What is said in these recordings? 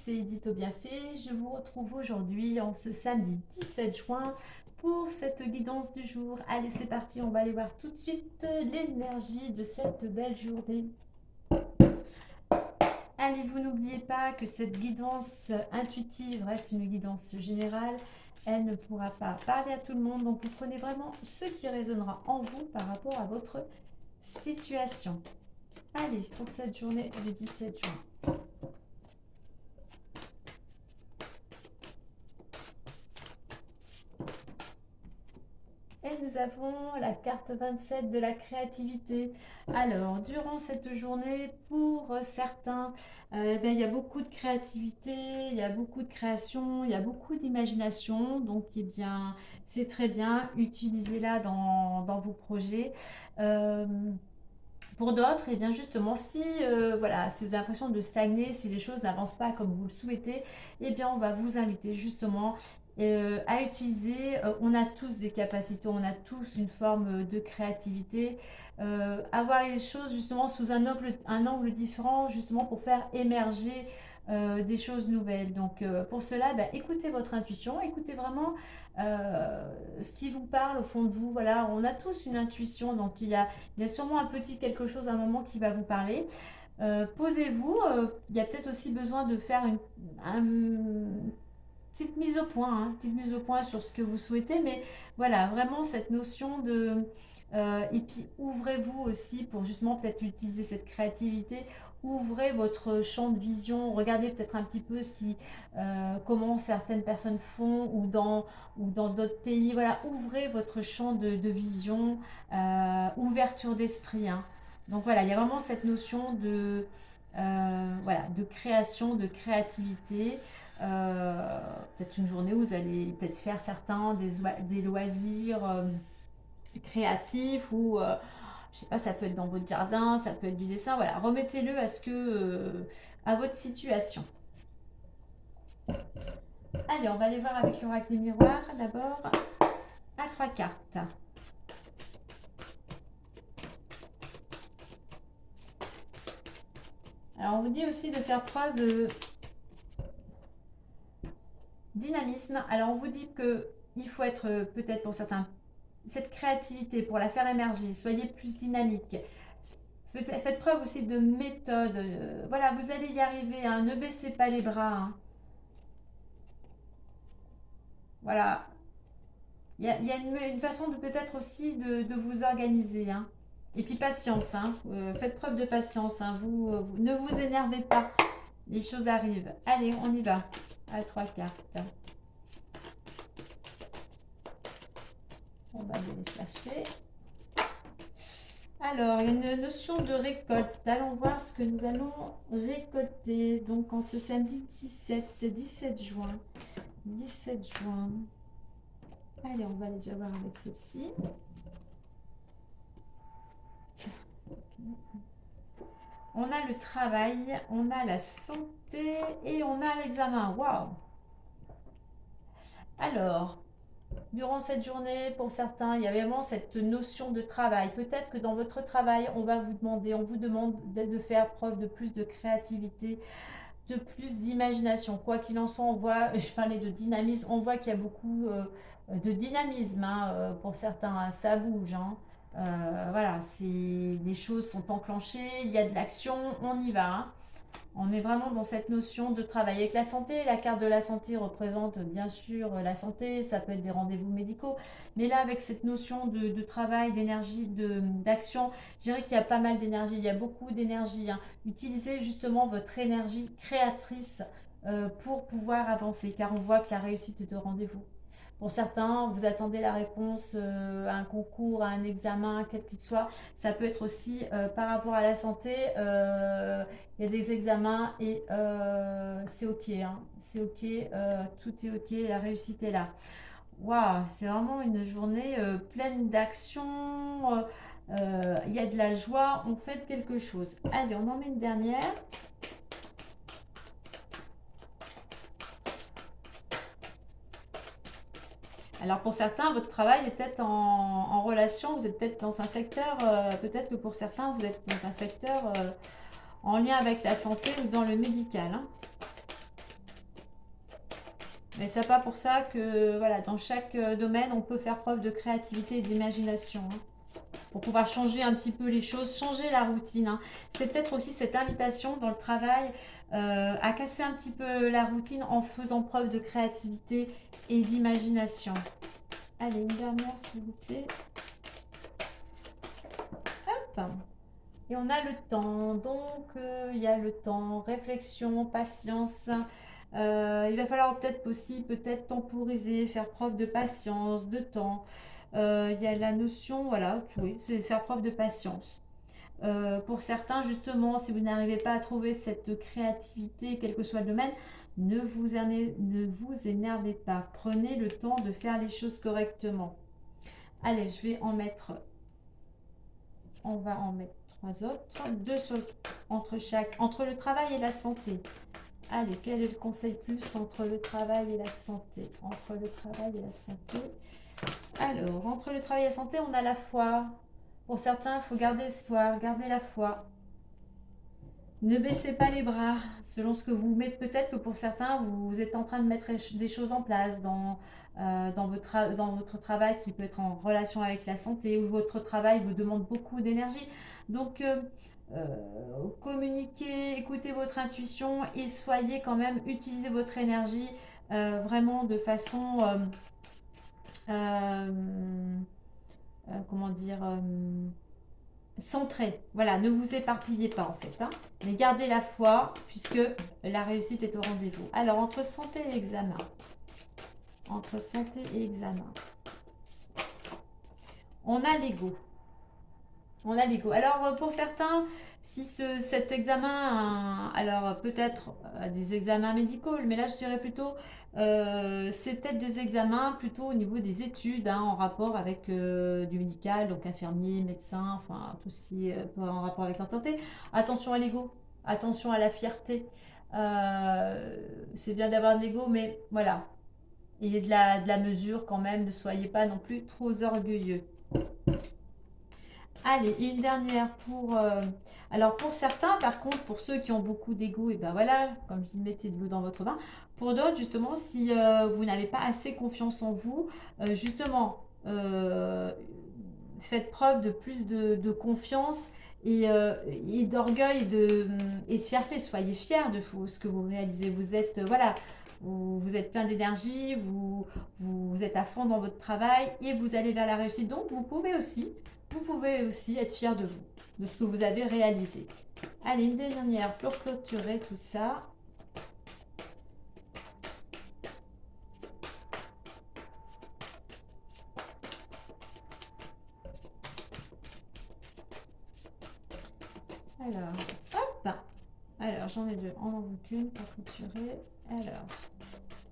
c'est Edith au Bienfait. Je vous retrouve aujourd'hui en ce samedi 17 juin pour cette guidance du jour. Allez, c'est parti, on va aller voir tout de suite l'énergie de cette belle journée. Allez, vous n'oubliez pas que cette guidance intuitive reste une guidance générale. Elle ne pourra pas parler à tout le monde, donc vous prenez vraiment ce qui résonnera en vous par rapport à votre situation. Allez, pour cette journée du 17 juin. Et nous avons la carte 27 de la créativité. Alors, durant cette journée, pour certains, il y a beaucoup de créativité, il y a beaucoup de création, il y a beaucoup d'imagination. Donc, c'est très bien. Utilisez-la dans vos projets. Pour d'autres, et bien justement, si voilà, si vous avez l'impression de stagner, si les choses n'avancent pas comme vous le souhaitez, et bien on va vous inviter justement à utiliser, on a tous des capacités, on a tous une forme de créativité, avoir les choses justement sous un angle différent, justement pour faire émerger des choses nouvelles. Donc pour cela, écoutez votre intuition, écoutez vraiment ce qui vous parle au fond de vous. Voilà, on a tous une intuition, donc il y a sûrement un petit quelque chose à un moment qui va vous parler. Posez-vous, il y a peut-être aussi besoin de faire petite mise au point, petite mise au point sur ce que vous souhaitez, mais voilà, vraiment cette notion de... et puis ouvrez-vous aussi pour justement peut-être utiliser cette créativité, ouvrez votre champ de vision, regardez peut-être un petit peu comment certaines personnes font ou dans d'autres pays, voilà, ouvrez votre champ de vision, ouverture d'esprit, hein. Donc voilà, il y a vraiment cette notion voilà, de création, de créativité. Peut-être une journée où vous allez peut-être faire certains des loisirs créatifs ou je sais pas, ça peut être dans votre jardin, ça peut être du dessin, voilà, remettez-le à votre situation. Allez, on va aller voir avec l'oracle des miroirs d'abord à 3 cartes. Alors on vous dit aussi de faire preuve de dynamisme. Alors on vous dit que il faut être peut-être pour certains cette créativité pour la faire émerger. Soyez plus dynamique. Faites preuve aussi de méthode. Voilà, vous allez y arriver. Hein. Ne baissez pas les bras. Hein. Voilà. Il y a une façon de peut-être aussi de vous organiser. Hein. Et puis patience. Hein. Faites preuve de patience. Hein. Vous ne vous énervez pas. Les choses arrivent. Allez, on y va. À 3 cartes. On va aller les chercher. Alors, il y a une notion de récolte. Allons voir ce que nous allons récolter. Donc, en ce samedi 17 juin. 17 juin. Allez, on va déjà voir avec celle-ci. On a le travail, on a la santé et on a l'examen. Waouh! Alors, durant cette journée, pour certains, il y a vraiment cette notion de travail. Peut-être que dans votre travail, on vous demande de faire preuve de plus de créativité, de plus d'imagination. Quoi qu'il en soit, on voit, je parlais de dynamisme, on voit qu'il y a beaucoup de dynamisme pour certains, hein, ça bouge. Hein. Voilà, les choses sont enclenchées, il y a de l'action, on y va. Hein. On est vraiment dans cette notion de travail. Avec la santé, la carte de la santé représente bien sûr la santé, ça peut être des rendez-vous médicaux, mais là avec cette notion de travail, d'énergie, d'action, je dirais qu'il y a pas mal d'énergie, il y a beaucoup d'énergie. Hein. Utilisez justement votre énergie créatrice pour pouvoir avancer, car on voit que la réussite est au rendez-vous. Pour certains, vous attendez la réponse à un concours, à un examen, quel qu'il soit. Ça peut être aussi par rapport à la santé. Il y a des examens et c'est ok. Hein. C'est ok. Tout est ok. La réussite est là. Waouh, c'est vraiment une journée pleine d'action. Il y a de la joie. On fait quelque chose. Allez, on en met une dernière. Alors pour certains, votre travail est peut-être en relation, vous êtes peut-être dans un secteur, peut-être que pour certains, vous êtes dans un secteur en lien avec la santé ou dans le médical. Hein. Mais c'est pas pour ça que, voilà, dans chaque domaine, on peut faire preuve de créativité et d'imagination, hein, pour pouvoir changer un petit peu les choses, changer la routine, hein. C'est peut-être aussi cette invitation dans le travail à casser un petit peu la routine en faisant preuve de créativité et d'imagination. Allez, une dernière, s'il vous plaît. Hop. Et on a le temps. Donc, il y a le temps, réflexion, patience. Il va falloir peut-être aussi peut-être temporiser, faire preuve de patience, de temps. Il y a la notion, voilà, oui, c'est faire preuve de patience. Pour certains, justement, si vous n'arrivez pas à trouver cette créativité, quel que soit le domaine, ne vous énervez pas. Prenez le temps de faire les choses correctement. Allez, on va en mettre trois autres, deux sur entre chaque, entre le travail et la santé. Allez, quel est le conseil plus entre le travail et la santé? Entre le travail et la santé. Alors, entre le travail et la santé, on a la foi. Pour certains, il faut garder espoir, garder la foi. Ne baissez pas les bras, selon ce que vous mettez. Peut-être que pour certains, vous êtes en train de mettre des choses en place dans votre travail qui peut être en relation avec la santé, ou votre travail vous demande beaucoup d'énergie. Donc, euh, communiquez, écoutez votre intuition et soyez quand même, utilisez votre énergie vraiment de façon, euh, comment dire, centré. Voilà, ne vous éparpillez pas en fait, hein, mais gardez la foi puisque la réussite est au rendez-vous. Alors, entre santé et examen. Entre santé et examen. On a l'ego. On a l'ego. Alors, pour certains, si cet examen, alors peut-être des examens médicaux, mais là je dirais plutôt, c'est peut-être des examens plutôt au niveau des études, hein, en rapport avec du médical, donc infirmier, médecin, enfin tout ce qui est en rapport avec la santé. Attention à l'ego, attention à la fierté. C'est bien d'avoir de l'ego, mais voilà, il y a de la mesure quand même, ne soyez pas non plus trop orgueilleux. Allez, une dernière pour... alors pour certains, par contre, pour ceux qui ont beaucoup d'ego, et ben voilà, comme je dis, mettez de l'eau dans votre vin. Pour d'autres, justement, si vous n'avez pas assez confiance en vous, justement, faites preuve de plus de confiance et d'orgueil et de fierté. Soyez fiers de ce que vous réalisez. Vous êtes, voilà, vous êtes plein d'énergie, vous êtes à fond dans votre travail et vous allez vers la réussite. Donc, vous pouvez aussi être fier de vous, de ce que vous avez réalisé. Allez, une dernière pour clôturer tout ça. Alors, hop. Alors, j'en ai deux. On en veut qu'une pour clôturer. Alors,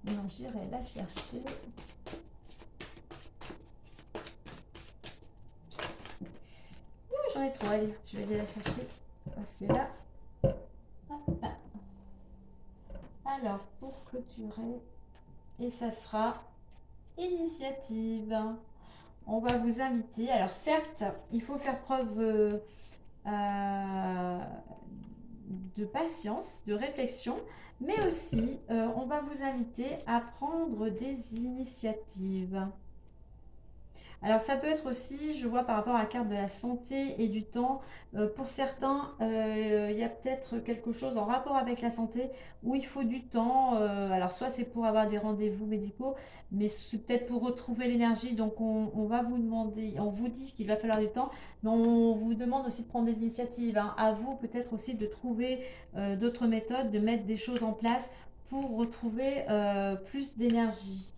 non, j'irai la chercher. J'en ai trop, allez, je vais aller la chercher. Parce que là, hop. Alors, pour clôturer, et ça sera initiative. On va vous inviter. Alors, certes, il faut faire preuve de patience, de réflexion, mais aussi, on va vous inviter à prendre des initiatives. Alors ça peut être aussi, je vois par rapport à la carte de la santé et du temps, pour certains, il y a peut-être quelque chose en rapport avec la santé où il faut du temps. Alors soit c'est pour avoir des rendez-vous médicaux, mais c'est peut-être pour retrouver l'énergie. Donc on va vous demander, on vous dit qu'il va falloir du temps, mais on vous demande aussi de prendre des initiatives, hein. À vous peut-être aussi de trouver d'autres méthodes, de mettre des choses en place pour retrouver plus d'énergie.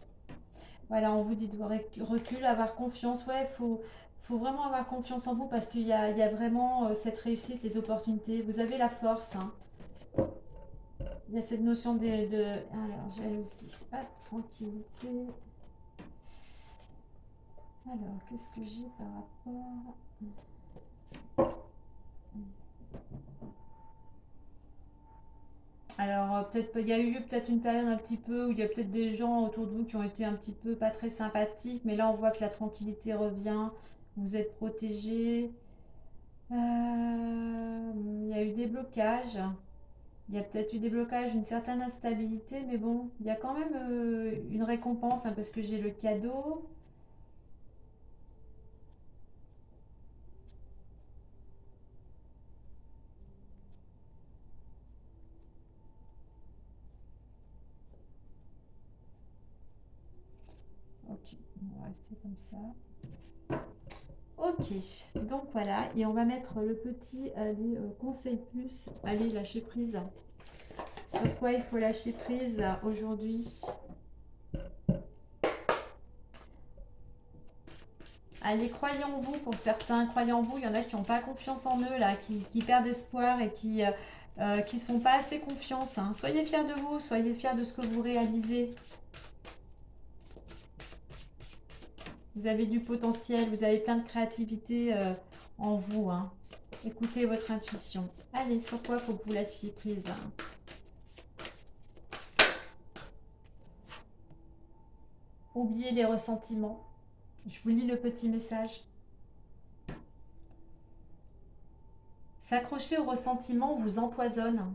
Voilà, on vous dit de recul, avoir confiance. Ouais, faut vraiment avoir confiance en vous parce qu'il y a vraiment cette réussite, les opportunités. Vous avez la force, hein. Il y a cette notion alors, jalousie, tranquillité. Alors, qu'est-ce que j'ai par rapport... Alors, peut-être, il y a eu peut-être une période un petit peu où il y a peut-être des gens autour de vous qui ont été un petit peu pas très sympathiques, mais là, on voit que la tranquillité revient, vous êtes protégés. Il y a eu des blocages. Il y a peut-être eu des blocages, une certaine instabilité, mais bon, il y a quand même une récompense, hein, parce que j'ai le cadeau. Ok, on va rester comme ça. Ok, donc voilà, et on va mettre le petit allez, conseil plus, allez, lâcher prise. Sur quoi il faut lâcher prise aujourd'hui? Allez, croyez en vous pour certains, croyez en vous. Il y en a qui n'ont pas confiance en eux, là, qui perdent espoir et qui se font pas assez confiance, hein. Soyez fiers de vous, soyez fiers de ce que vous réalisez. Vous avez du potentiel, vous avez plein de créativité en vous, hein. Écoutez votre intuition. Allez, sur quoi faut que vous lâchiez prise, hein? Oubliez les ressentiments. Je vous lis le petit message. S'accrocher aux ressentiments vous empoisonne.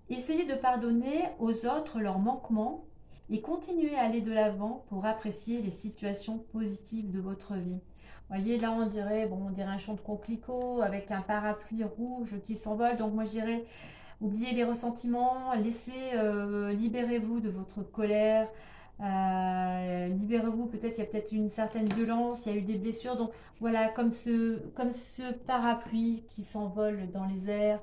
Essayez de pardonner aux autres leurs manquements et continuez à aller de l'avant pour apprécier les situations positives de votre vie. Vous voyez, là, on dirait un champ de coquelicots avec un parapluie rouge qui s'envole. Donc, moi, je dirais, oubliez les ressentiments, libérez-vous de votre colère, libérez-vous, peut-être, il y a peut-être une certaine violence, il y a eu des blessures. Donc, voilà, comme ce parapluie qui s'envole dans les airs.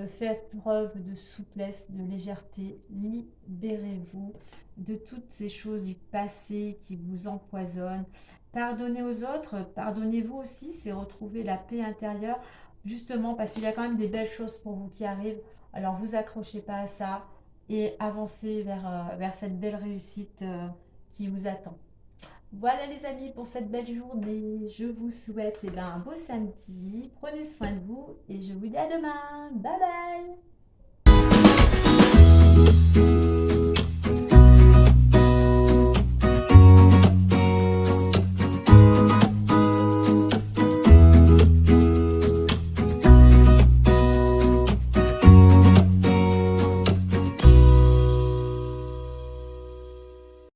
Faites preuve de souplesse, de légèreté, libérez-vous de toutes ces choses du passé qui vous empoisonnent. Pardonnez aux autres, pardonnez-vous aussi, c'est retrouver la paix intérieure, justement parce qu'il y a quand même des belles choses pour vous qui arrivent. Alors vous accrochez pas à ça et avancez vers cette belle réussite qui vous attend. Voilà les amis pour cette belle journée. Je vous souhaite un beau samedi. Prenez soin de vous et je vous dis à demain. Bye bye.